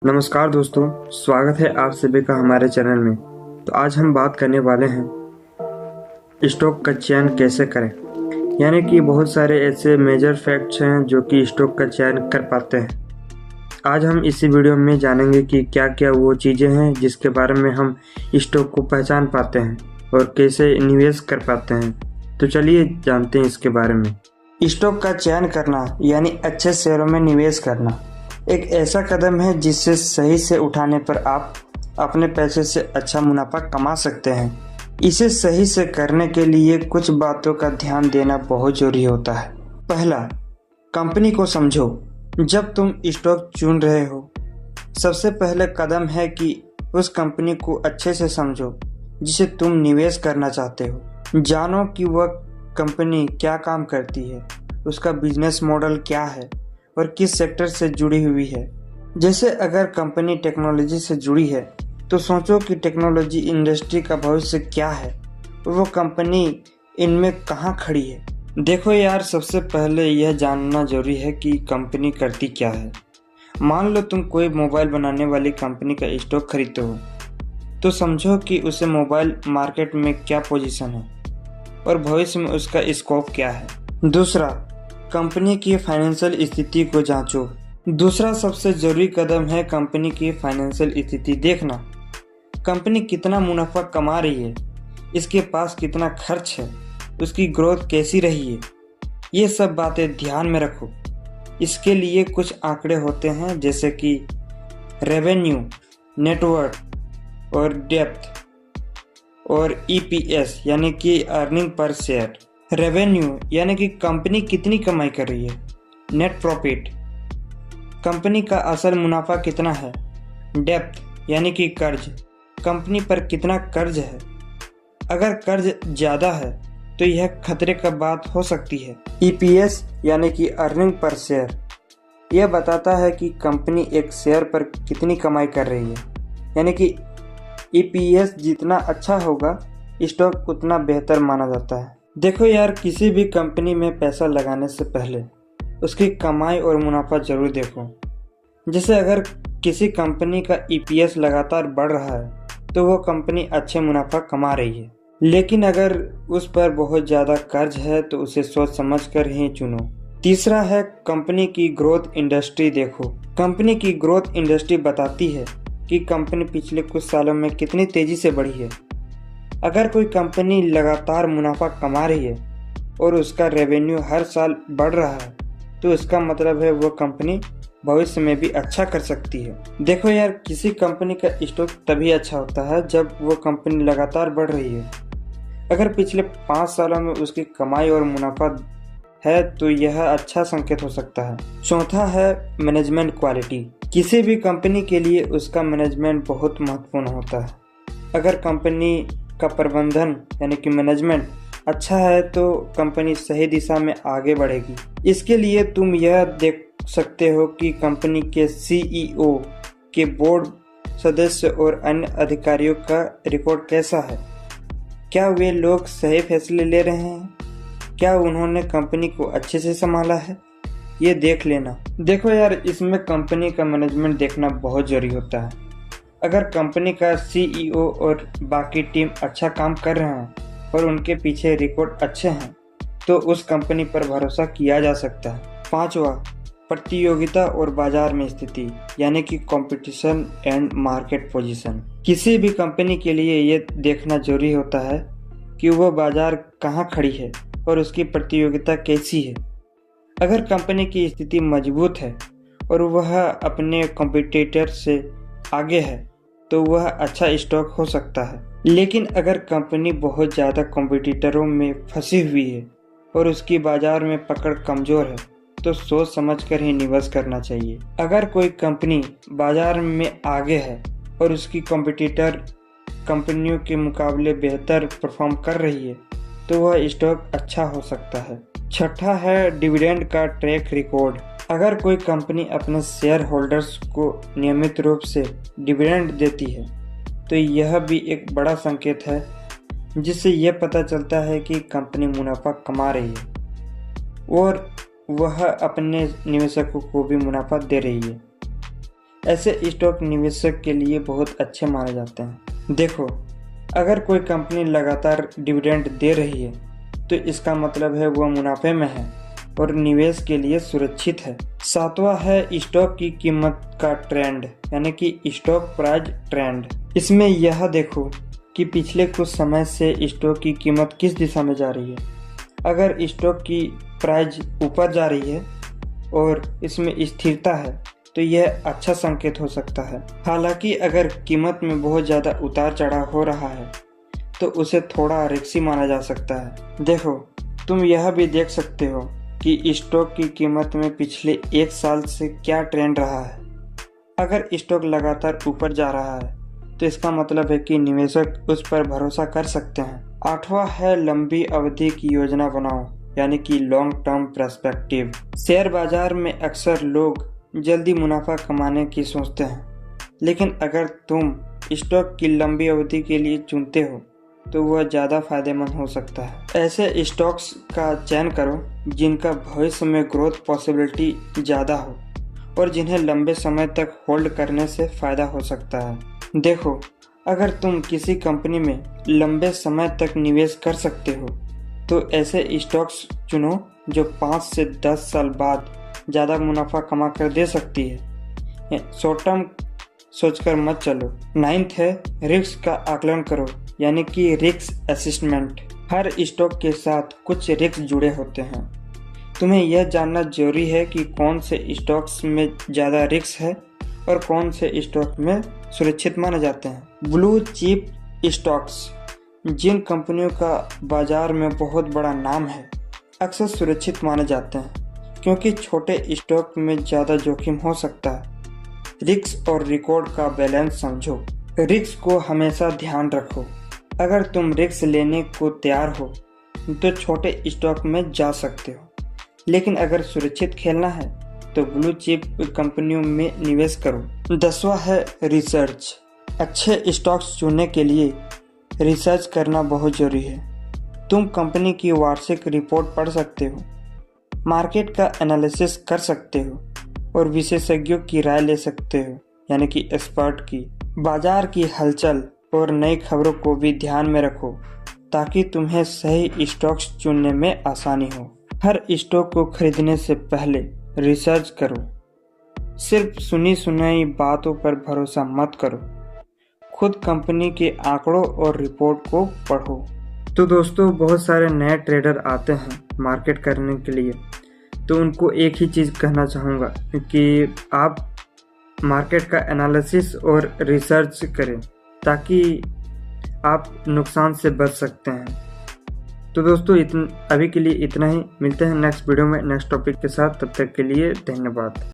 नमस्कार दोस्तों, स्वागत है आप सभी का हमारे चैनल में। तो आज हम बात करने वाले हैं स्टॉक का चयन कैसे करें। यानी कि बहुत सारे ऐसे मेजर फैक्ट्स हैं जो कि स्टॉक का चयन कर पाते हैं। आज हम इसी वीडियो में जानेंगे कि क्या क्या वो चीज़ें हैं जिसके बारे में हम स्टॉक को पहचान पाते हैं और कैसे निवेश कर पाते हैं। तो चलिए जानते हैं इसके बारे में। स्टॉक का चयन करना यानी अच्छे शेयरों में निवेश करना एक ऐसा कदम है जिससे सही से उठाने पर आप अपने पैसे से अच्छा मुनाफा कमा सकते हैं। इसे सही से करने के लिए कुछ बातों का ध्यान देना बहुत जरूरी होता है। पहला, कंपनी को समझो। जब तुम स्टॉक चुन रहे हो, सबसे पहले कदम है कि उस कंपनी को अच्छे से समझो जिसे तुम निवेश करना चाहते हो। जानो कि वह कंपनी क्या काम करती है, उसका बिजनेस मॉडल क्या है और किस सेक्टर से जुड़ी हुई है। जैसे अगर कंपनी टेक्नोलॉजी से जुड़ी है तो सोचो कि टेक्नोलॉजी इंडस्ट्री का भविष्य क्या है और वो कंपनी इनमें कहाँ खड़ी है। देखो यार, सबसे पहले यह जानना जरूरी है कि कंपनी करती क्या है। मान लो तुम कोई मोबाइल बनाने वाली कंपनी का स्टॉक खरीदते हो, तो समझो कि उसे मोबाइल मार्केट में क्या पोजीशन है और भविष्य में उसका स्कोप क्या है। दूसरा, कंपनी की फाइनेंशियल स्थिति को जांचो। दूसरा सबसे जरूरी कदम है कंपनी की फाइनेंशियल स्थिति देखना। कंपनी कितना मुनाफा कमा रही है, इसके पास कितना खर्च है, उसकी ग्रोथ कैसी रही है, ये सब बातें ध्यान में रखो। इसके लिए कुछ आंकड़े होते हैं जैसे कि रेवेन्यू, नेटवर्थ और डेप्थ और ईपीएस यानी कि अर्निंग पर शेयर। रेवेन्यू यानी कि कंपनी कितनी कमाई कर रही है। नेट प्रॉफिट, कंपनी का असल मुनाफा कितना है। डेप्थ यानी कि कर्ज, कंपनी पर कितना कर्ज है। अगर कर्ज ज़्यादा है तो यह खतरे का बात हो सकती है। ईपीएस यानी कि अर्निंग पर शेयर, यह बताता है कि कंपनी एक शेयर पर कितनी कमाई कर रही है। यानी कि ईपीएस जितना अच्छा होगा, स्टॉक उतना बेहतर माना जाता है। देखो यार, किसी भी कंपनी में पैसा लगाने से पहले उसकी कमाई और मुनाफा जरूर देखो। जैसे अगर किसी कंपनी का ईपीएस लगातार बढ़ रहा है तो वो कंपनी अच्छे मुनाफा कमा रही है। लेकिन अगर उस पर बहुत ज़्यादा कर्ज है तो उसे सोच समझ कर ही चुनो। तीसरा है कंपनी की ग्रोथ इंडस्ट्री देखो। कंपनी की ग्रोथ इंडस्ट्री बताती है कि कंपनी पिछले कुछ सालों में कितनी तेज़ी से बढ़ी है। अगर कोई कंपनी लगातार मुनाफा कमा रही है और उसका रेवेन्यू हर साल बढ़ रहा है तो इसका मतलब है वो कंपनी भविष्य में भी अच्छा कर सकती है। देखो यार, किसी कंपनी का स्टॉक तभी अच्छा होता है जब वो कंपनी लगातार बढ़ रही है। अगर पिछले 5 सालों में उसकी कमाई और मुनाफा है तो यह अच्छा संकेत हो सकता है। चौथा है मैनेजमेंट क्वालिटी। किसी भी कंपनी के लिए उसका मैनेजमेंट बहुत महत्वपूर्ण होता है। अगर कंपनी का प्रबंधन यानी कि मैनेजमेंट अच्छा है तो कंपनी सही दिशा में आगे बढ़ेगी। इसके लिए तुम यह देख सकते हो कि कंपनी के सीईओ के बोर्ड सदस्य और अन्य अधिकारियों का रिकॉर्ड कैसा है। क्या वे लोग सही फैसले ले रहे हैं, क्या उन्होंने कंपनी को अच्छे से संभाला है, ये देख लेना। देखो यार, इसमें कंपनी का मैनेजमेंट देखना बहुत जरूरी होता है। अगर कंपनी का सीईओ और बाकी टीम अच्छा काम कर रहे हैं और उनके पीछे रिकॉर्ड अच्छे हैं तो उस कंपनी पर भरोसा किया जा सकता है। पांचवा, प्रतियोगिता और बाजार में स्थिति यानी कि कंपटीशन एंड मार्केट पोजीशन। किसी भी कंपनी के लिए ये देखना जरूरी होता है कि वह बाजार कहाँ खड़ी है और उसकी प्रतियोगिता कैसी है। अगर कंपनी की स्थिति मजबूत है और वह अपने कॉम्पिटिटर से आगे है तो वह अच्छा स्टॉक हो सकता है। लेकिन अगर कंपनी बहुत ज़्यादा कॉम्पिटिटरों में फंसी हुई है और उसकी बाजार में पकड़ कमज़ोर है तो सोच समझकर ही निवेश करना चाहिए। अगर कोई कंपनी बाजार में आगे है और उसकी कॉम्पिटिटर कंपनियों के मुकाबले बेहतर परफॉर्म कर रही है तो वह स्टॉक अच्छा हो सकता है। छठा है डिविडेंड का ट्रैक रिकॉर्ड। अगर कोई कंपनी अपने शेयर होल्डर्स को नियमित रूप से डिविडेंड देती है तो यह भी एक बड़ा संकेत है जिससे यह पता चलता है कि कंपनी मुनाफा कमा रही है और वह अपने निवेशकों को भी मुनाफा दे रही है। ऐसे स्टॉक निवेशक के लिए बहुत अच्छे माने जाते हैं। देखो, अगर कोई कंपनी लगातार डिविडेंड दे रही है तो इसका मतलब है वह मुनाफे में है और निवेश के लिए सुरक्षित है। सातवां है स्टॉक की कीमत का ट्रेंड, यानी कि स्टॉक प्राइस ट्रेंड। इसमें यह देखो कि पिछले कुछ समय से स्टॉक की कीमत किस दिशा में जा रही है। अगर स्टॉक की प्राइस ऊपर जा रही है और इसमें स्थिरता है तो यह अच्छा संकेत हो सकता है। हालांकि अगर कीमत में बहुत ज़्यादा उतार चढ़ाव हो रहा है तो उसे थोड़ा रिस्की माना जा सकता है। देखो, तुम यह भी देख सकते हो कि स्टॉक की कीमत में पिछले एक साल से क्या ट्रेंड रहा है। अगर स्टॉक लगातार ऊपर जा रहा है तो इसका मतलब है कि निवेशक उस पर भरोसा कर सकते हैं। आठवां है लंबी अवधि की योजना बनाओ, यानी कि लॉन्ग टर्म पर्सपेक्टिव। शेयर बाजार में अक्सर लोग जल्दी मुनाफा कमाने की सोचते हैं, लेकिन अगर तुम स्टॉक की लंबी अवधि के लिए चुनते हो तो वह ज़्यादा फायदेमंद हो सकता है। ऐसे स्टॉक्स का चयन करो जिनका भविष्य में ग्रोथ पॉसिबिलिटी ज़्यादा हो और जिन्हें लंबे समय तक होल्ड करने से फ़ायदा हो सकता है। देखो, अगर तुम किसी कंपनी में लंबे समय तक निवेश कर सकते हो तो ऐसे स्टॉक्स चुनो जो 5 से 10 साल बाद ज़्यादा मुनाफा कमा कर दे सकती है। शॉर्ट टर्म सोचकर मत चलो। 9th है रिस्क का आकलन करो, यानी कि रिस्क असेसमेंट। हर स्टॉक के साथ कुछ रिस्क जुड़े होते हैं। तुम्हें यह जानना जरूरी है कि कौन से स्टॉक्स में ज़्यादा रिस्क है और कौन से स्टॉक में सुरक्षित माने जाते हैं। ब्लू चिप स्टॉक्स, जिन कंपनियों का बाजार में बहुत बड़ा नाम है, अक्सर सुरक्षित माने जाते हैं क्योंकि छोटे स्टॉक में ज़्यादा जोखिम हो सकता है। रिस्क और रिकॉर्ड का बैलेंस समझो। रिस्क को हमेशा ध्यान रखो। अगर तुम रिस्क लेने को तैयार हो तो छोटे स्टॉक में जा सकते हो, लेकिन अगर सुरक्षित खेलना है तो ब्लू चिप कंपनियों में निवेश करो। 10वां है रिसर्च। अच्छे स्टॉक्स चुनने के लिए रिसर्च करना बहुत जरूरी है। तुम कंपनी की वार्षिक रिपोर्ट पढ़ सकते हो, मार्केट का एनालिसिस कर सकते हो और विशेषज्ञों की राय ले सकते हो, यानी कि एक्सपर्ट की। बाजार की हलचल और नई खबरों को भी ध्यान में रखो ताकि तुम्हें सही स्टॉक्स चुनने में आसानी हो। हर स्टॉक को खरीदने से पहले रिसर्च करो। सिर्फ सुनी सुनाई बातों पर भरोसा मत करो। खुद कंपनी के आंकड़ों और रिपोर्ट को पढ़ो। तो दोस्तों, बहुत सारे नए ट्रेडर आते हैं मार्केट करने के लिए, तो उनको एक ही चीज़ कहना चाहूँगा कि आप मार्केट का एनालिसिस और रिसर्च करें ताकि आप नुकसान से बच सकते हैं। तो दोस्तों, अभी के लिए इतना ही। मिलते हैं नेक्स्ट वीडियो में नेक्स्ट टॉपिक के साथ। तब तक के लिए धन्यवाद।